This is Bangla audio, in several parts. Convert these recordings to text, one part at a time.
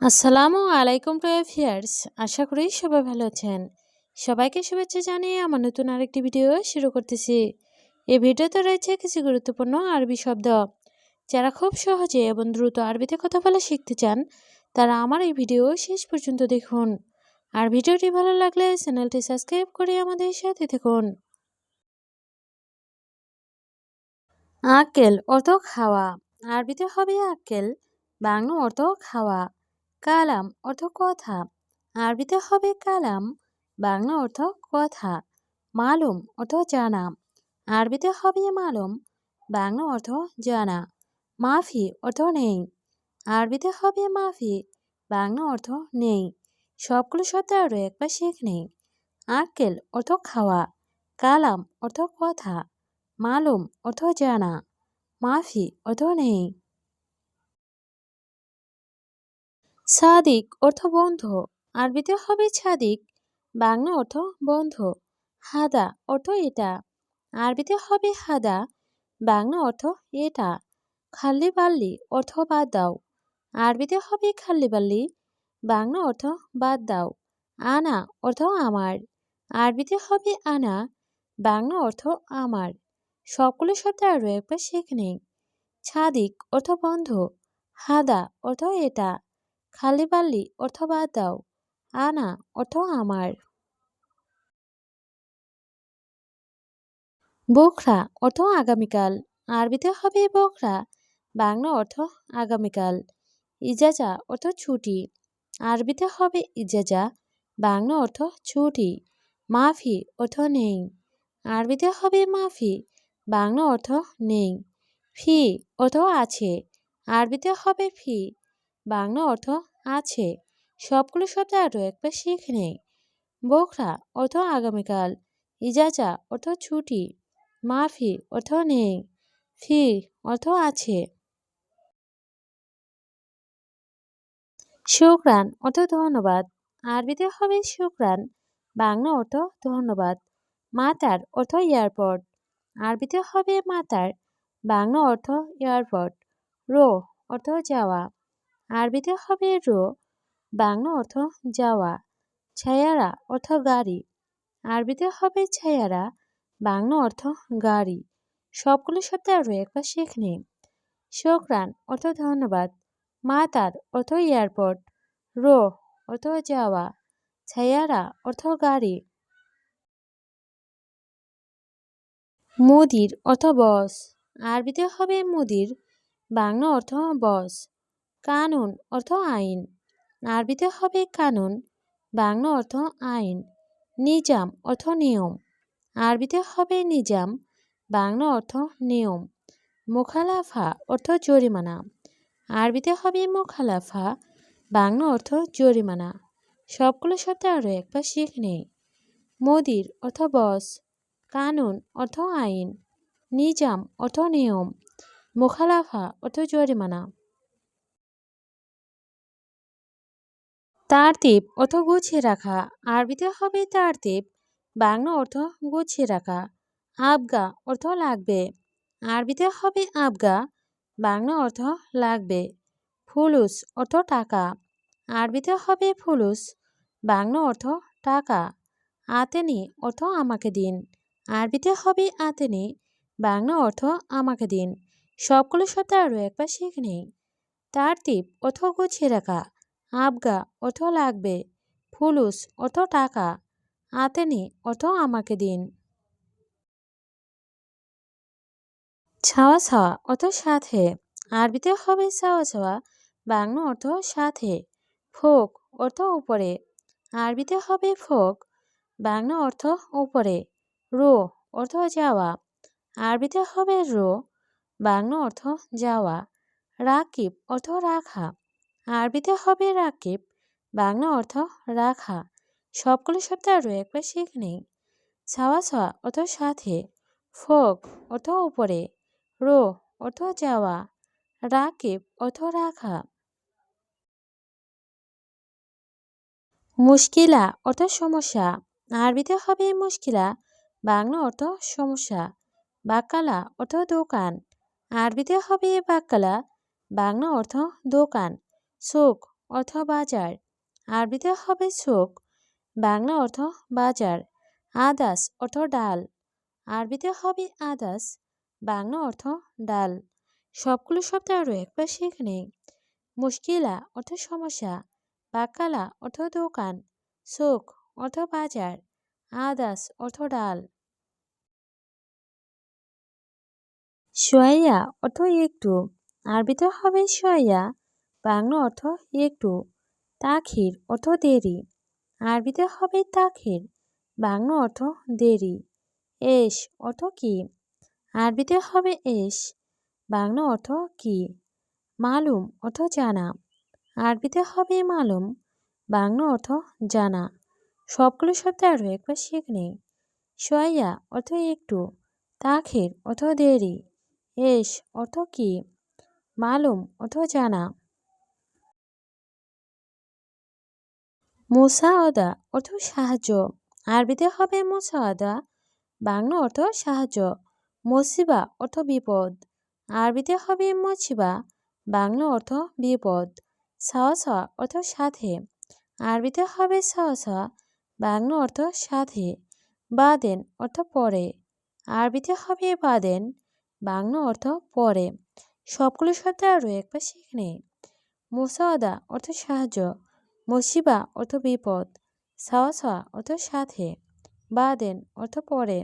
আসসালামু আলাইকুম প্রিয় ভিউয়ার্স, আশা করি সবাই ভালো আছেন। সবাইকে শুভেচ্ছা জানিয়ে আমার নতুন আরেকটি ভিডিও শুরু করতেছি। এই ভিডিওতে রয়েছে কিছু গুরুত্বপূর্ণ আরবি শব্দ। যারা খুব সহজে এবং দ্রুত আরবিতে কথা বলা শিখতে চান, তারা আমার এই ভিডিও শেষ পর্যন্ত দেখুন। আর ভিডিওটি ভালো লাগলে চ্যানেলটি সাবস্ক্রাইব করে আমাদের সাথে থাকুন। আক্কেল অর্থ খাওয়া। আরবিতে হবে আক্কেল, বাংলা অর্থ খাওয়া। কালাম অর্থ কথা। আরবিতে হবে কালাম, বাংলা অর্থ কথা। মালুম অর্থ জানা। আরবিতে হবে মালুম, বাংলা অর্থ জানা। মাফি অর্থ নেই। আরবিতে হবে মাফি, বাংলা অর্থ নেই। সবগুলো শব্দ আরও একবার শেখ নেই। আক্কেল অর্থ খাওয়া, কালাম অর্থ কথা, মালুম অর্থ জানা, মাফি অর্থ নেই। সাদিক অর্থ বন্ধু। আরবিতে হবে ছাদিক, বাংলা অর্থ বন্ধু। হাদা অর্থ এটা। আরবিতে হবে হাদা, বাংলা অর্থ এটা। খাল্লি বাল্লি অর্থ বাদ দাও। আরবিতে হবে খাল্লি বাল্লি, বাংলা অর্থ বাদ দাও। আনা অর্থ আমার। আরবিতে হবে আনা, বাংলা অর্থ আমার। সবগুলো শব্দ আরও একবার শেখ নেই। ছাদিক অর্থ বন্ধু, হাদা অর্থ এটা, খালি বাল্লি অর্থ বাদ দাও, আনা অর্থ আমার। বোখরা অর্থ আগামীকাল। আরবিতে হবে বোখরা, বাংলা অর্থ আগামীকাল। ইজাজা অর্থ ছুটি। আরবিতে হবে ইজাজা, বাংলা অর্থ ছুটি। মাফি অর্থ নেই। আরবিতে হবে মাফি, বাংলা অর্থ নেই। ফি অর্থ আছে। আরবিতে হবে ফি, বাংলা অর্থ আছে। সবগুলো শব্দ আরও একবার শিখে নেই। বোখরা অর্থ আগামীকাল, ইজাজা অর্থ ছুটি, মাফি অর্থ নেই, ফি অর্থ আছে। শুকরান অর্থ ধন্যবাদ। আরবিতে হবে শুকরান, বাংলা অর্থ ধন্যবাদ। মাতার অর্থ এয়ারপোর্ট। আরবিতে হবে মাতার, বাংলা অর্থ এয়ারপোর্ট। রো অর্থ যাওয়া। আরবিতে হবে রো, বাংলা অর্থ যাওয়া। ছায়ারা অর্থ গাড়ি। আরবিতে হবে ছায়ারা, বাংলা অর্থ গাড়ি। সবগুলো শব্দ আরও একবার শেখ নেই। শুকরান অর্থ ধন্যবাদ। মাতার অর্থ এয়ারপোর্ট। রো অর্থ যাওয়া। ছায়ারা অর্থ গাড়ি। মুদির অর্থ বস। আরবিতে হবে মুদির, বাংলা অর্থ বস। কানুন অর্থ আইন। আরবিতে হবে কানুন, বাংলা অর্থ আইন। নিজাম অর্থ নিয়ম। আরবিতে হবে নিজাম, বাংলা অর্থ নিয়ম। মুখালাফা অর্থ জরিমানা। আরবিতে হবে মুখালাফা, বাংলা অর্থ জরিমানা। সবগুলো শব্দ আরও একবার শিখ নেই। মুদির অর্থ বস, কানুন অর্থ আইন, নিজাম অর্থ নিয়ম, মুখালাফা অর্থ জরিমানা। তারতিব অর্থ গুছিয়ে রাখা। আরবিতে হবে তারতিব, বাংলা অর্থ গুছিয়ে রাখা। আবগা অর্থ লাগবে। আরবিতে হবে আবগা, বাংলা অর্থ লাগবে। ফুলুস অর্থ টাকা। আরবিতে হবে ফুলুস, বাংলা অর্থ টাকা। আতেনি অর্থ আমাকে দিন। আরবিতে হবে আতেনি, বাংলা অর্থ আমাকে দিন। সবগুলো শব্দ আরও একবার শিখে নেই। তারতিব অর্থ গুছিয়ে রাখা, আবগা অর্থ লাগবে, ফুলুস অর্থ টাকা, আতেনি অর্থ আমাকে দিন। ছাওয়া ছাওয়া অর্থ সাথে। আরবিতে হবে ছাওয়া ছাওয়া, বাংলা অর্থ সাথে। ফোক অর্থ উপরে। আরবিতে হবে ফোক, বাংলা অর্থ উপরে। রো অর্থ যাওয়া। আরবিতে হবে রো, বাংলা অর্থ যাওয়া। রাকিব অর্থ রাখা। আরবিতে হবে রাকিব, বাংলা অর্থ রাখা। সবগুলো শব্দ আরও একবার শিখ নেই। ছাওয়া ছাওয়া অর্থ সাথে, ফোক অর্থ উপরে, রো অর্থ যাওয়া, রাকিব অর্থ রাখা। মুশকিলা অর্থ সমস্যা। আরবিতে হবে মুশকিলা, বাংলা অর্থ সমস্যা। বাক্কালা অর্থ দোকান। আরবিতে হবে বাক্কালা, বাংলা অর্থ দোকান। সুক অর্থ বাজার, আরবিতে হবে সুক, বাংলা অর্থ বাজার। আদাস অর্থ ডাল, আরবিতে হবে আদাস, বাংলা অর্থ ডাল। সবগুলো শব্দ আরও একবার শিখে নেই। মুশকিলা অর্থ সমস্যা, বাকালা অর্থ দোকান, সুক অর্থ বাজার, আদাস অর্থ ডাল। সোয়া অর্থ একটু, আরবিতে হবে সোয়া, বাংলা অর্থ একটু। তাখির অর্থ দেরি, আরবিতে হবে তাখির, বাংলা অর্থ দেরি। এস অর্থ কি, আরবিতে হবে এস, বাংলা অর্থ কি। মালুম অর্থ জানা, আরবিতে হবে মালুম, বাংলা অর্থ জানা। সবগুলো শব্দ আরও একবার শিখে নেই। সোয়া অর্থ একটু, তাখির অর্থ দেরি, এস অর্থ কি, মালুম অর্থ জানা। মুসাওয়াদা অর্থ সাহায্য, আরবিতে হবে মুসাওয়াদা, বাংলা অর্থ সাহায্য। মুসিবা অর্থ বিপদ, আরবিতে হবে মুসিবা, বাংলা অর্থ বিপদ। সাওয়া সাওয়া অর্থ সাথে, আরবিতে হবে সাওয়া সাওয়া, বাংলা অর্থ সাথে। বাদেন অর্থ পরে, আরবিতে হবে বাদেন, বাংলা অর্থ পরে। সবগুলো শব্দ আরও একবার শিখে নেই। মুসাওয়াদা অর্থ সাহায্য, মুসিবা অর্থ বিপদ, সাওয়া সাওয়া অর্থ সাথে, বাদেন অর্থ পরে।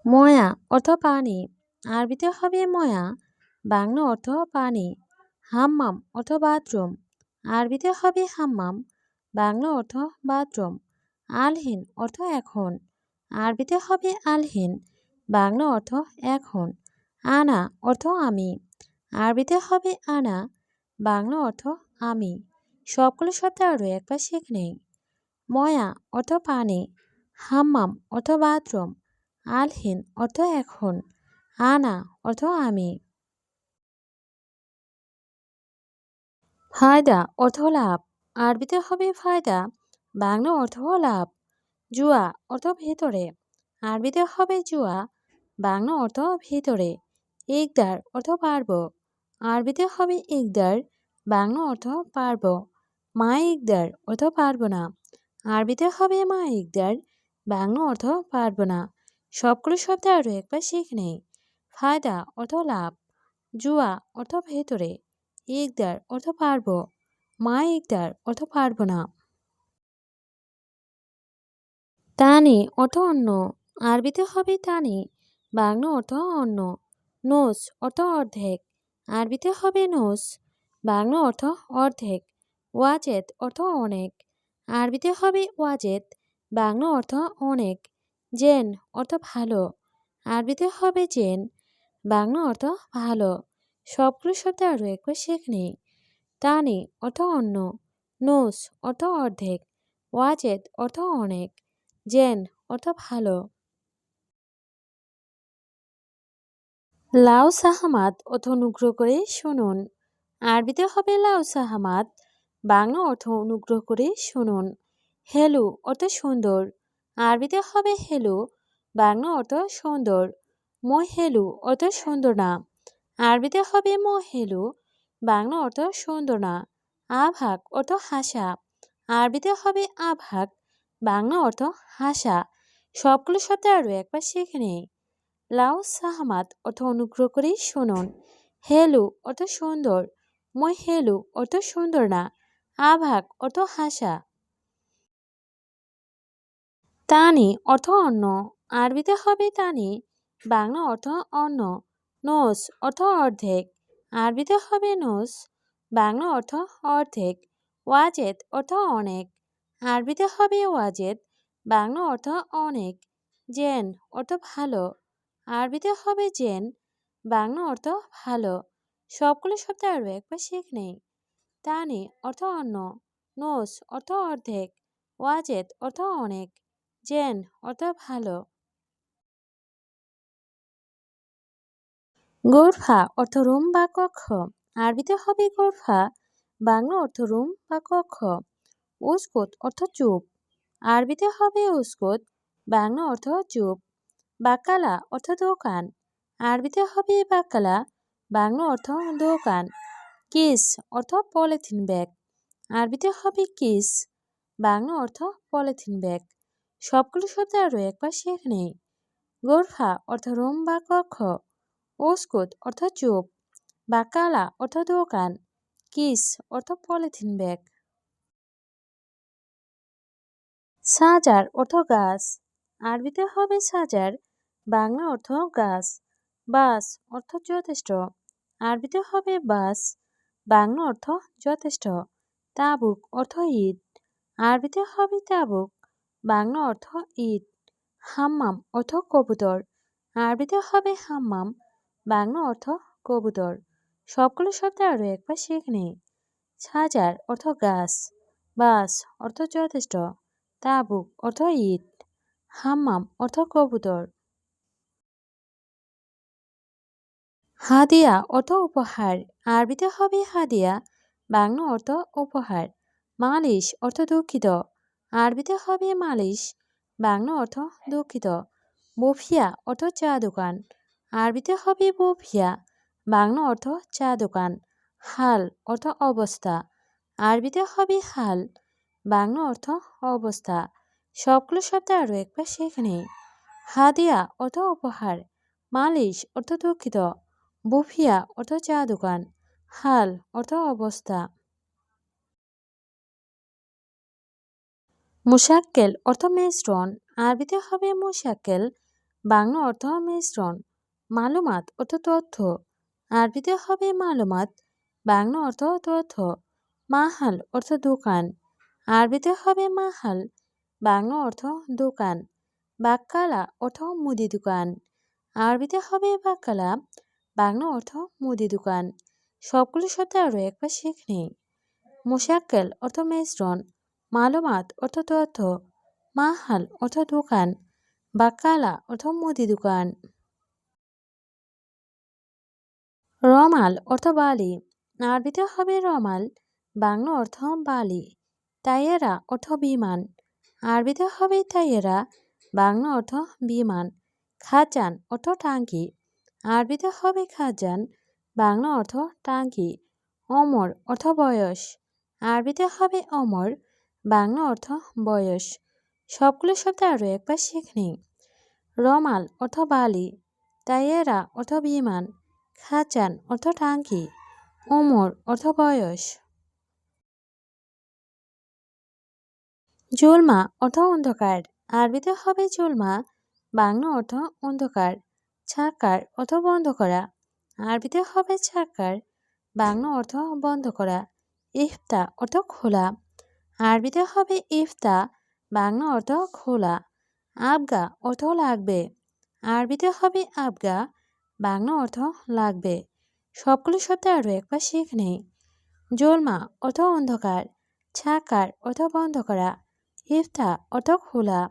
ময়া অর্থ পানি, আরবিতে হবে ময়া, বাংলা অর্থ পানি। হাম্মাম অর্থ বাথরুম, আরবিতে হবে হাম্মাম, বাংলা অর্থ বাথরুম। আলহিন অর্থ এখন, আরবিতে হবে আলহিন, বাংলা অর্থ এখন। আনা অর্থ আমি, আরবিতে হবে আনা, বাংলা অর্থ আমি। সবগুলো শব্দ আরও একবার শিখে নেই। ময়া অর্থ পানি, হাম্মাম অর্থ বাথরুম, আলহিন অর্থ এখন, আনা অর্থ আমি। ফায়দা অর্থ লাভ, আরবিতে হবে ফায়দা, বাংলা অর্থ লাভ। জুয়া অর্থ ভেতরে, আরবিতে হবে জুয়া, বাংলা অর্থ ভেতরে। ইকদার অর্থ পারব, আরবিতে হবে ইকদার, বাংলা অর্থ পারব। মা ইকদার অর্থ পারব না, আরবিতে হবে মা ইকদার, বাংলা অর্থ পারব না। সবগুলো শব্দ আরও একবার শিখে নেই। ফায়দা অর্থ লাভ, জুয়া অর্থ ভেতরে, ইকদার অর্থ পারব, মা ইকদার অর্থ পারব না। তানি অর্থ অন্য, আরবিতে হবে তানি, বাংলা অর্থ অন্য। নোস অর্থ অর্ধেক, আরবিতে হবে নোস, বাংলা অর্থ অর্ধেক। ওয়াজেদ অর্থ অনেক, আরবিতে হবে ওয়াজেদ, বাংলা অর্থ অনেক। জেন অর্থ ভালো, আরবিতে হবে জেন, বাংলা অর্থ ভালো। সবগুলো শব্দ আরও একবার শিখে নেই। তানি অর্থ অন্য, নোস অর্থ অর্ধেক, ওয়াজেদ অর্থ অনেক, জেন অর্থ ভালো। লাউ সাহামাত অর্থ অনুগ্রহ করে শুনুন, আরবিতে হবে লাউ সাহামাত, বাংলা অর্থ অনুগ্রহ করে শুনুন। হেলু অর্থ সুন্দর, আরবিতে হবে হেলু, বাংলা অর্থ সুন্দর। মই হেলু অর্থ সুন্দর না, আরবিতে হবে ম হেলু, বাংলা অর্থ সুন্দর না। আভাগ অর্থ হাসা, আরবিতে হবে আভাগ, বাংলা অর্থ হাসা। সবগুলো শব্দ আরও একবার শিখে নেই। লাউ সাহামাত অর্থ অনুগ্রহ করে শুনুন, হেলু অর্থ সুন্দর, মই হেলু অর্থ সুন্দর না, আভাগ অর্থ হাসা। তানি অর্থ অন্য, আরবিতে হবে তানি, বাংলা অর্থ অন্য। নোস অর্থ অর্ধেক, আরবিতে হবে নোস, বাংলা অর্থ অর্ধেক। ওয়াজেদ অর্থ অনেক, আরবিতে হবে ওয়াজেদ, বাংলা অর্থ অনেক। জেন অর্থ ভালো, আরবিতে হবে জেন, বাংলা অর্থ ভালো। সবগুলো শব্দ আরও একবার শিখে নেই। তানি অর্থ অন্য, নোস অর্থ অর্ধেক, ওয়াজেদ অর্থ অনেক, জেন অর্থ ভালো। গোরফা অর্থ রুম বা কক্ষ, আরবিতে হবে গোরফা, বাংলা অর্থ রুম বা কক্ষ। উস্কুত অর্থ চুপ, আরবিতে হবে উস্কুত, বাংলা অর্থ চুপ। বাকালা অর্থ দোকান, আরবিতে হবে বাকালা, বাংলা অর্থ দোকান। কিস অর্থ পলিথিন ব্যাগ। আরবিতে হবে কিস, বাংলা অর্থ পলিথিন ব্যাগ। সবগুলো শব্দ আরও একবার শিখে নেই। গোরফা অর্থ রুম বা কক্ষ। ওস্কুত অর্থ চুপ। বাকালা অর্থ দোকান। কিস অর্থ পলিথিন ব্যাগ। সাজার অর্থ গাছ। আরবিতে হবে সাজার, বাংলা অর্থ গাছ। বাস অর্থ যথেষ্ট। আরবিতে হবে বাস, বাংলা অর্থ যথেষ্ট। তাবুক অর্থ ঈদ। আরবিতে হবে তাবুক, বাংলা অর্থ ঈদ। হাম্মাম অর্থ কবুতর। আরবিতে হবে হাম্মাম, বাংলা অর্থ কবুতর। সবগুলো শব্দ আরও একবার শিখে নিই। সাজার অর্থ গাছ, বাস অর্থ যথেষ্ট, তাবুক অর্থ ঈদ, হাম্মাম অর্থ কবুতর। হাদিয়া অর্থ উপহার। আরবিতে হবে হাদিয়া, বাংলা অর্থ উপহার। মালিশ অর্থ দুঃখিত। আরবিতে হবে মালিশ, বাংলা অর্থ দুঃখিত। বফিয়া অর্থ চা দোকান। আরবিতে হবে বফিয়া, বাংলা অর্থ চা দোকান। হাল অর্থ অবস্থা। আরবিতে হবে হাল, বাংলা অর্থ অবস্থা। সবগুলো শব্দ আরও একবার শিখে নেই। হাদিয়া অর্থ উপহার, মালিশ অর্থ দুঃখিত, বুফিয়া অর্থ চা দোকান, হাল অর্থ অবস্থা। মুশাক্কেল অর্থ মিশ্রণ। আরবিতে হবে মুশাক্কেল, বাংলা অর্থ মিশ্রণ। মালুমাত অর্থ তথ্য। আরবিতে হবে মালুমাত, বাংলা অর্থ তথ্য। মাহাল অর্থ দোকান। আরবিতে হবে মাহাল, বাংলা অর্থ দোকান। বাক্কালা অর্থ মুদি দোকান। আরবিতে হবে বাক্কালা, বাংলা অর্থ মুদি দোকান। সবগুলো শব্দ আরও একবার শিখে নিই। মুশাক্কেল অর্থ মিশ্রণ, মালুমাত অর্থ তথ্য, মাহাল অর্থ দোকান, বাক্কালা অর্থ মুদি দোকান। রমাল অর্থ বালি। আরবিতে হবে রমাল, বাংলা অর্থ বালি। তাইয়েরা অর্থ বিমান। আরবিতে হবে তাইয়েরা, বাংলা অর্থ বিমান। খাজান অর্থ টাঙ্কি। আরবিতে হবে খাজান, বাংলা অর্থ টাঙ্কি। অমর অর্থ বয়স। আরবিতে হবে অমর, বাংলা অর্থ বয়স। সবগুলো শব্দ আরও একবার শিখে নিই। রমাল অর্থ বালি, তাইয়েরা অর্থ বিমান, খাজান অর্থ টাঙ্কি, ওমর অর্থ বয়স। জুলমা অর্থ অন্ধকার। আরবিতে হবে জুলমা, বাংলা অর্থ অন্ধকার। ছাকার অর্থ বন্ধ করা। আরবিতে হবে ছাকার, বাংলা অর্থ বন্ধ করা। ইফতা অর্থ খোলা। আরবিতে হবে ইফতা, বাংলা অর্থ খোলা। আবগা অর্থ লাগবে। আরবিতে হবে আবগা, বাংলা অর্থ লাগবে। সবগুলো শব্দ আরও একবার শিখে নেই। জুলমা অর্থ অন্ধকার, ছাকার অর্থ বন্ধ করা, ইফতা অর্থ খোলা,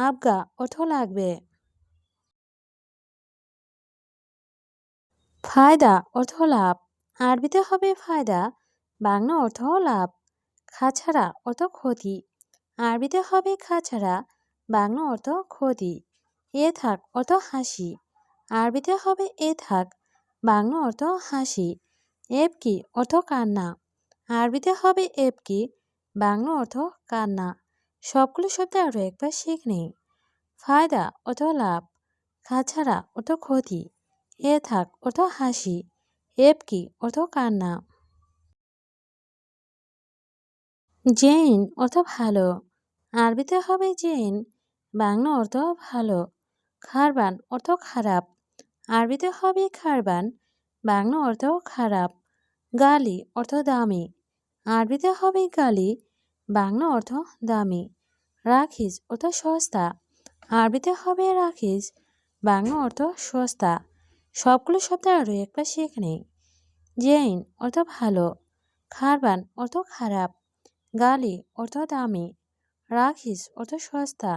আবগা অর্থ লাগবে। ফায়দা অর্থ লাভ। আরবিতে হবে ফায়দা, বাংলা অর্থ লাভ। খাছাড়া অর্থ ক্ষতি। আরবিতে হবে খাছাড়া, বাংলা অর্থ ক্ষতি। এ থাক অর্থ হাসি। আরবিতে হবে এ থাক, বাংলা অর্থ হাসি। এবকি অর্থ কান্না। আরবিতে হবে এবকি, বাংলা অর্থ কান্না। সবগুলো শব্দ আরও একবার শিখে নিই। ফায়দা অর্থ লাভ, খাছাড়া অর্থ ক্ষতি, এ থাক অর্থ হাসি, এবকি অর্থ কান্না। জেইন অর্থ ভালো। আরবিতে হবে জেইন, বাংলা অর্থ ভালো। খারবান অর্থ খারাপ। আরবিতে হবে খারবান, বাংলা অর্থ খারাপ। গালি অর্থ দামি। আরবিতে হবে গালি, বাংলা অর্থ দামি। রাখিস অর্থ সস্তা। আরবিতে হবে রাখিস, বাংলা অর্থ সস্তা। সবগুলো শব্দ আরও একবার শিখে নেই। জেইন অর্থ ভালো, খারবান অর্থ খারাপ, গালি অর্থ দামি, রাখিস অর্থ সস্তা।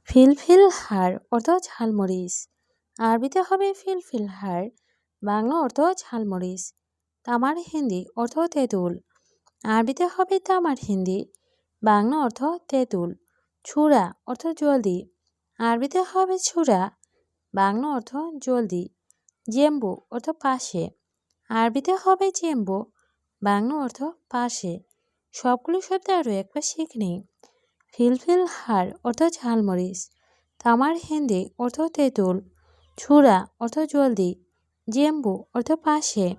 ফিলফিল হার অর্থ ঝালমরিচ। আরবিতে হবে ফিলফিল হার, বাংলা অর্থ ঝালমরিচ। তামার হিন্দি অর্থ তেঁতুল। আরবিতে হবে তামার হিন্দি, বাংলা অর্থ তেঁতুল। ছুরা অর্থ জলদি। আরবিতে হবে ছুরা, বাংলা অর্থ জলদি। জেম্বু অর্থ পাশে, আরবিতে হবে জেম্বু, বাংলা অর্থ পাশে। সবগুলো শব্দ আরও একবার শিখে নিই। ফিলফিল হাড় অর্থ ঝালমরিচ, তামার হিন্দি অর্থ তেঁতুল, ছুরা অর্থ জলদি, জেম্বু অর্থ পাশে,